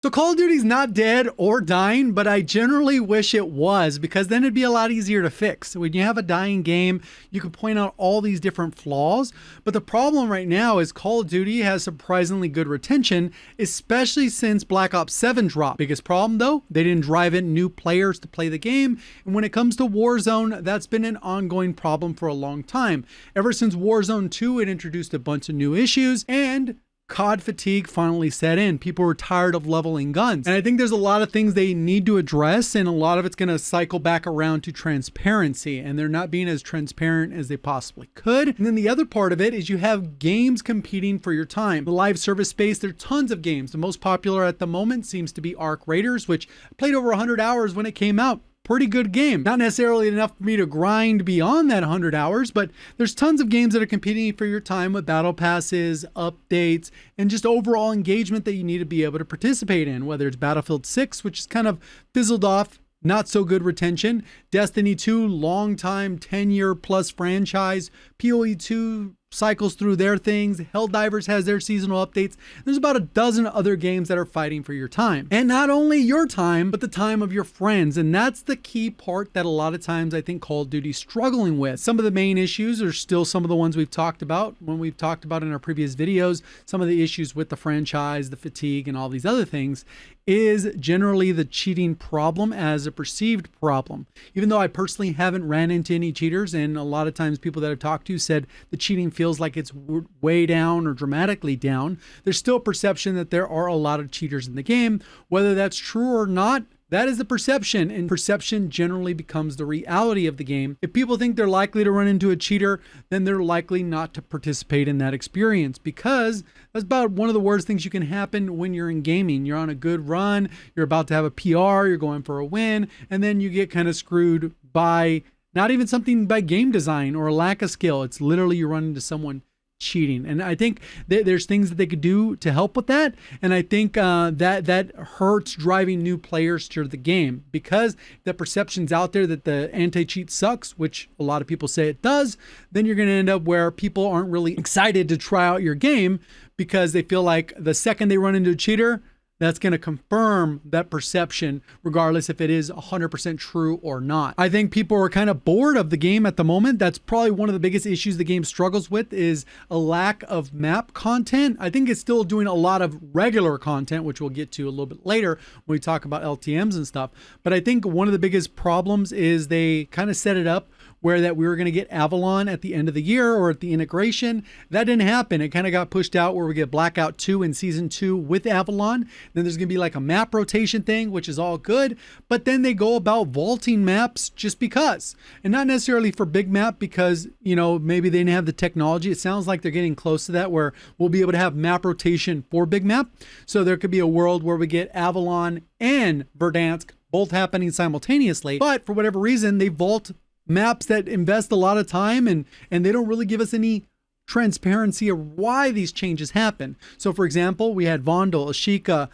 So Call of Duty's not dead or dying, but I generally wish it was, because then it'd be a lot easier to fix. When you have a dying game, you can point out all these different flaws, but the problem right now is Call of Duty has surprisingly good retention, especially since Black Ops 7 dropped. Biggest problem though, they didn't drive in new players to play the game, and when it comes to Warzone, that's been an ongoing problem for a long time. Ever since Warzone 2, it introduced a bunch of new issues, and COD fatigue finally set in. People were tired of leveling guns. And I think there's a lot of things they need to address, and a lot of it's going to cycle back around to transparency, and they're not being as transparent as they possibly could. And then the other part of it is you have games competing for your time. The live service space, there are tons of games. The most popular at the moment seems to be Arc Raiders, which I played over 100 hours when it came out. Pretty good game. Not necessarily enough for me to grind beyond that 100 hours, but there's tons of games that are competing for your time with battle passes, updates, and just overall engagement that you need to be able to participate in, whether it's Battlefield 6, which is kind of fizzled off, not so good retention, Destiny 2, long time, 10-year plus franchise, PoE 2 cycles through their things, Helldivers has their seasonal updates. There's about a dozen other games that are fighting for your time. And not only your time, but the time of your friends. And that's the key part that a lot of times I think Call of Duty's struggling with. Some of the main issues are still some of the ones we've talked about when we've talked about in our previous videos. Some of the issues with the franchise, the fatigue, and all these other things is generally the cheating problem as a perceived problem. Even though I personally haven't ran into any cheaters, and a lot of times people that I've talked to said the cheating feels like it's way down or dramatically down, there's still a perception that there are a lot of cheaters in the game. Whether that's true or not, that is the perception, and perception generally becomes the reality of the game. If people think they're likely to run into a cheater, then they're likely not to participate in that experience, because that's about one of the worst things you can happen when you're in gaming. You're on a good run, you're about to have a PR, you're going for a win, and then you get kind of screwed by not even something by game design or a lack of skill. It's literally you run into someone cheating. And I think there's things that they could do to help with that. And I think that hurts driving new players to the game, because the perception's out there that the anti-cheat sucks, which a lot of people say it does. Then you're going to end up where people aren't really excited to try out your game, because they feel like the second they run into a cheater, that's going to confirm that perception, regardless if it is 100% true or not. I think people are kind of bored of the game at the moment. That's probably one of the biggest issues the game struggles with, is a lack of map content. I think it's still doing a lot of regular content, which we'll get to a little bit later when we talk about LTMs and stuff. But I think one of the biggest problems is they kind of set it up where that we were going to get Avalon at the end of the year or at the integration. That didn't happen. It kind of got pushed out where we get Blackout 2 in Season 2 with Avalon. Then there's going to be like a map rotation thing, which is all good. But then they go about vaulting maps just because. And not necessarily for big map because, you know, maybe they didn't have the technology. It sounds like they're getting close to that, where we'll be able to have map rotation for big map. So there could be a world where we get Avalon and Verdansk both happening simultaneously. But for whatever reason, they vault maps that invest a lot of time, and they don't really give us any transparency of why these changes happen. So for example, we had Vondel, Ashika,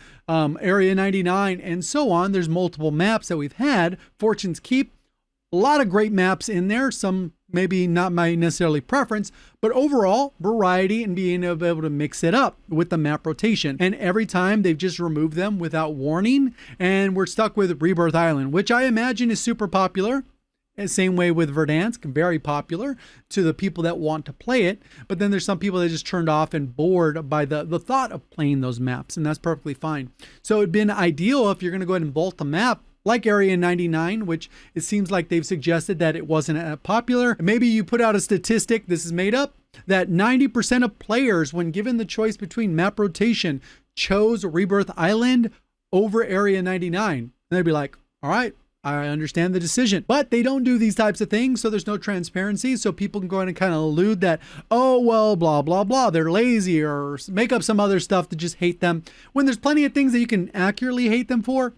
Area 99, and so on. There's multiple maps that we've had. Fortune's Keep, a lot of great maps in there. Some maybe not my necessarily preference, but overall variety and being able to mix it up with the map rotation. And every time they've just removed them without warning, and we're stuck with Rebirth Island, which I imagine is super popular. Same way with Verdansk, very popular to the people that want to play it. But then there's some people that just turned off and bored by the thought of playing those maps, and that's perfectly fine. So it'd been ideal if you're going to go ahead and bolt a map like Area 99, which it seems like they've suggested that it wasn't popular. Maybe you put out a statistic, this is made up, that 90% of players, when given the choice between map rotation, chose Rebirth Island over Area 99. And they'd be like, all right, I understand the decision. But they don't do these types of things, so there's no transparency, so people can go in and kind of allude that, oh, well, blah, blah, blah, they're lazy, or make up some other stuff to just hate them, when there's plenty of things that you can accurately hate them for.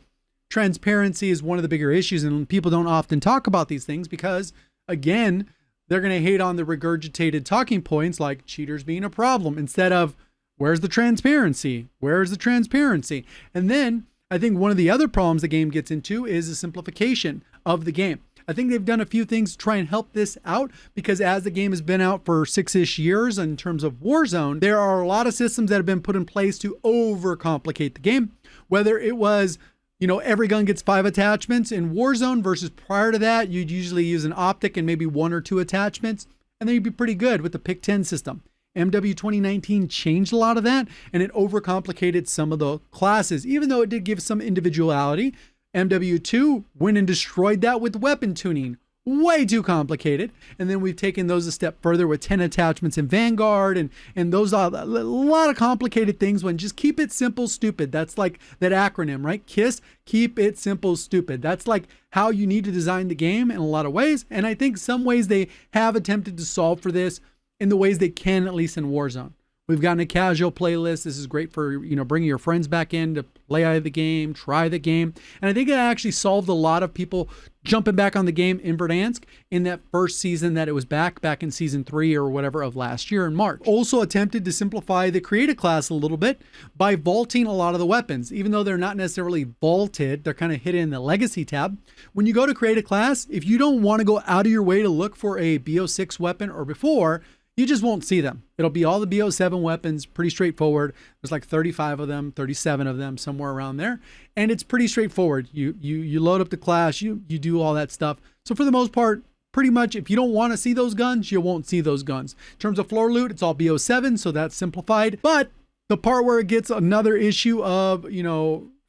Transparency is one of the bigger issues, and people don't often talk about these things because, again, they're going to hate on the regurgitated talking points like cheaters being a problem, instead of, where's the transparency? Where's the transparency? And then I think one of the other problems the game gets into is the simplification of the game. I think they've done a few things to try and help this out, because as the game has been out for 6-ish years in terms of Warzone, there are a lot of systems that have been put in place to overcomplicate the game, Whether it was, every gun gets 5 attachments in Warzone versus prior to that, you'd usually use an optic and maybe 1 or 2 attachments, and then you'd be pretty good with the Pick 10 system. MW 2019 changed a lot of that, and it overcomplicated some of the classes, even though it did give some individuality. MW2 went and destroyed that with weapon tuning. Way too complicated. And then we've taken those a step further with 10 attachments in Vanguard, and those are a lot of complicated things when just keep it simple, stupid. That's like that acronym, right? KISS, keep it simple, stupid. That's like how you need to design the game in a lot of ways. And I think some ways they have attempted to solve for this in the ways they can, at least in Warzone. We've gotten a casual playlist. This is great for, bringing your friends back in to play the game, try the game. And I think it actually solved a lot of people jumping back on the game in Verdansk in that first season that it was back in season 3 or whatever of last year in March. Also attempted to simplify the creative class a little bit by vaulting a lot of the weapons. Even though they're not necessarily vaulted, they're kind of hidden in the legacy tab. When you go to create a class, if you don't want to go out of your way to look for a BO6 weapon or before, you just won't see them. It'll be all the BO7 weapons, pretty straightforward. There's like 35 of them, 37 of them, somewhere around there. And it's pretty straightforward. You load up the class, you do all that stuff. So for the most part, pretty much if you don't want to see those guns, you won't see those guns. In terms of floor loot, it's all BO7, so that's simplified. But the part where it gets another issue of,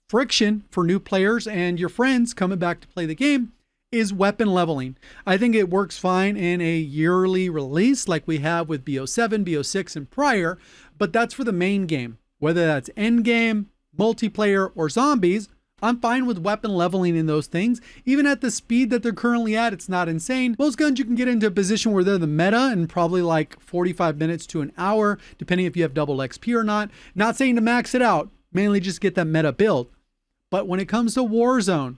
friction for new players and your friends coming back to play the game is weapon leveling. I think it works fine in a yearly release like we have with BO7, BO6, and prior, but that's for the main game. Whether that's end game, multiplayer, or zombies, I'm fine with weapon leveling in those things. Even at the speed that they're currently at, it's not insane. Most guns you can get into a position where they're the meta in probably like 45 minutes to an hour, depending if you have double XP or not. Not saying to max it out, mainly just get that meta build. But when it comes to Warzone,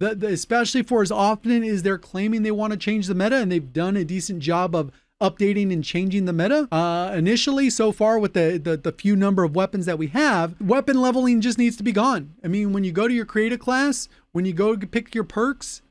especially for as often as they're claiming they want to change the meta, and they've done a decent job of updating and changing the meta. Initially, so far with the few number of weapons that we have, weapon leveling just needs to be gone. I mean, when you go to your creative class, when you go to pick your perks,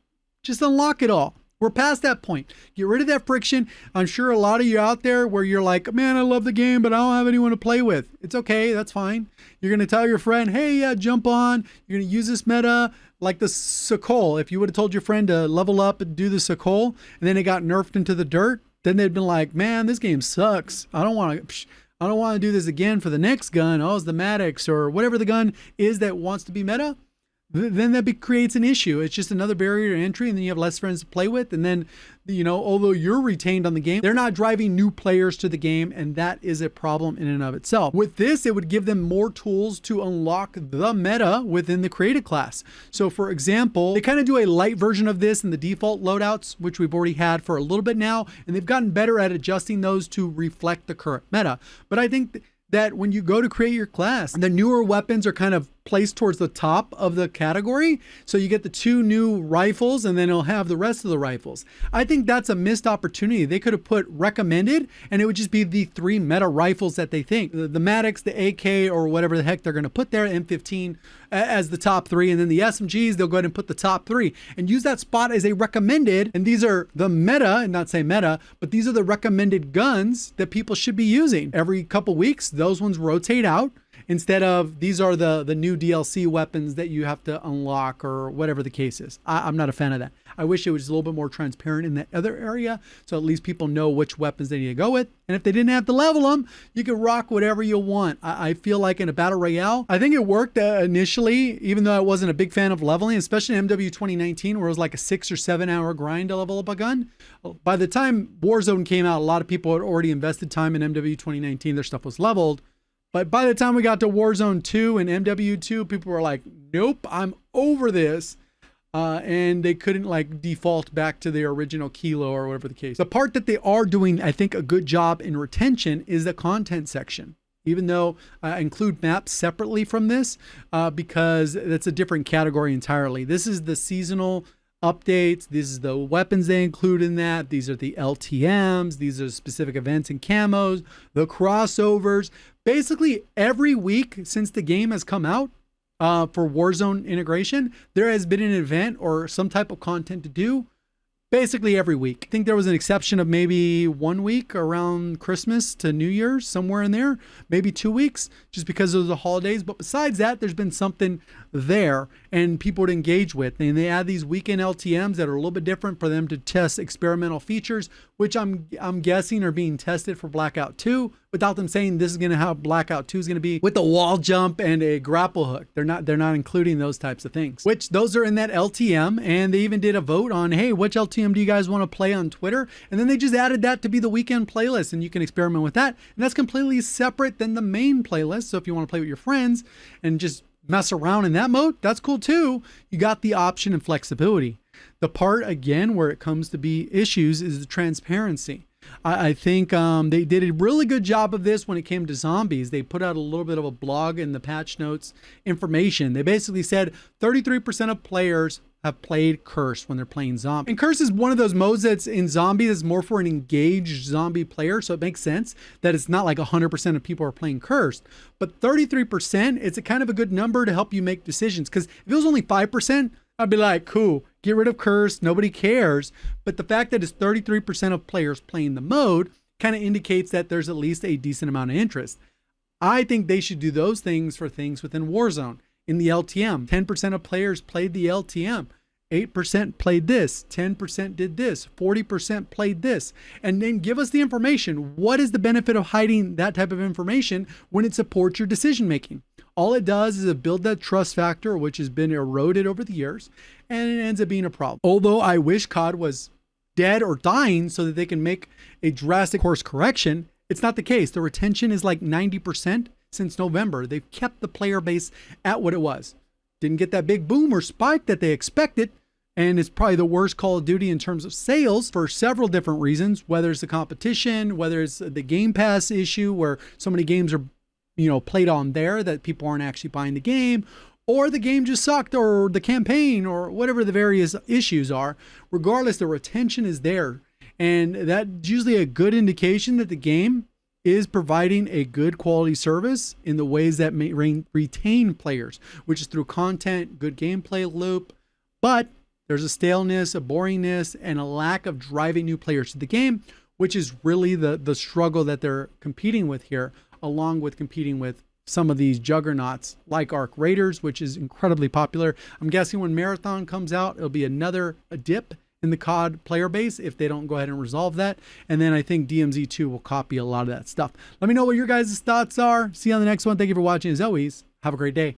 just unlock it all. We're past that point. Get rid of that friction. I'm sure a lot of you out there where you're like, man, I love the game, but I don't have anyone to play with. It's okay. That's fine. You're going to tell your friend, hey, yeah, jump on. You're going to use this meta like the Sokol. If you would have told your friend to level up and do the Sokol, and then it got nerfed into the dirt, then they'd been like, man, this game sucks. I don't want to do this again for the next gun. Oh, it's the Maddox or whatever the gun is that wants to be meta. Then that creates an issue. It's just another barrier to entry, and then you have less friends to play with. And then, although you're retained on the game, they're not driving new players to the game, and that is a problem in and of itself. With this, it would give them more tools to unlock the meta within the creative class. So for example, they kind of do a light version of this in the default loadouts, which we've already had for a little bit now, and they've gotten better at adjusting those to reflect the current meta. But I think that when you go to create your class, the newer weapons are kind of placed towards the top of the category. So you get the 2 new rifles, and then it'll have the rest of the rifles. I think that's a missed opportunity. They could have put recommended, and it would just be the 3 meta rifles that they think. The Maddox, the AK, or whatever the heck they're going to put there, M15 as the top 3, and then the SMGs, they'll go ahead and put the top 3 and use that spot as a recommended. And these are the meta, and not say meta, but these are the recommended guns that people should be using. Every couple weeks, those ones rotate out, instead of these are the new DLC weapons that you have to unlock or whatever the case is. I'm not a fan of that. I wish it was a little bit more transparent in that other area, so at least people know which weapons they need to go with. And if they didn't have to level them, you can rock whatever you want. I feel like in a battle royale, I think it worked initially, even though I wasn't a big fan of leveling, especially in MW 2019, where it was like a 6 or 7 hour grind to level up a gun. By the time Warzone came out, a lot of people had already invested time in MW 2019. Their stuff was leveled. But by the time we got to Warzone 2 and MW2, people were like, nope, I'm over this. And they couldn't like default back to their original kilo or whatever the case. The part that they are doing, I think, a good job in retention is the content section. Even though I include maps separately from this, because that's a different category entirely. This is the seasonal updates. This is the weapons they include in that. These are the LTMs. These are specific events and camos, the crossovers. Basically, every week since the game has come out for Warzone integration, there has been an event or some type of content to do basically every week. I think there was an exception of maybe 1 week around Christmas to New Year's, somewhere in there, maybe 2 weeks, just because of the holidays. But besides that, there's been something there and people to engage with. And they add these weekend LTMs that are a little bit different for them to test experimental features, which I'm guessing are being tested for Blackout 2, without them saying this is going to how Blackout 2 is going to be with a wall jump and a grapple hook. They're not including those types of things, which those are in that LTM. And they even did a vote on, hey, which LTM do you guys want to play on Twitter? And then they just added that to be the weekend playlist, and you can experiment with that. And that's completely separate than the main playlist. So if you want to play with your friends and just mess around in that mode, that's cool too. You got the option and flexibility. The part, again, where it comes to be issues is the transparency. I think they did a really good job of this when it came to zombies. They put out a little bit of a blog in the patch notes information. They basically said 33% of players have played Curse when they're playing zombie. And Curse is one of those modes that's in zombie that's more for an engaged zombie player. So it makes sense that it's not like 100% of people are playing Cursed. But 33%, it's a kind of a good number to help you make decisions. Because if it was only 5%, I'd be like, cool, get rid of Curse, nobody cares. But the fact that it's 33% of players playing the mode kind of indicates that there's at least a decent amount of interest. I think they should do those things for things within Warzone. In the LTM, 10% of players played the LTM. 8% played this, 10% did this, 40% played this. And then give us the information. What is the benefit of hiding that type of information when it supports your decision making? All it does is build that trust factor, which has been eroded over the years, and it ends up being a problem. Although I wish COD was dead or dying so that they can make a drastic course correction, it's not the case. The retention is like 90% since November. They've kept the player base at what it was. Didn't get that big boom or spike that they expected. And it's probably the worst Call of Duty in terms of sales for several different reasons, whether it's the competition, whether it's the Game Pass issue where so many games are, played on there that people aren't actually buying the game, or the game just sucked, or the campaign, or whatever the various issues are. Regardless, the retention is there. And that's usually a good indication that the game is providing a good quality service in the ways that may retain players, which is through content, good gameplay loop, but there's a staleness, a boringness, and a lack of driving new players to the game, which is really the struggle that they're competing with here, along with competing with some of these juggernauts like Arc Raiders, which is incredibly popular. I'm guessing when Marathon comes out, it'll be another dip in the COD player base if they don't go ahead and resolve that. And then I think DMZ2 will copy a lot of that stuff. Let me know what your guys' thoughts are. See you on the next one. Thank you for watching. As always, have a great day.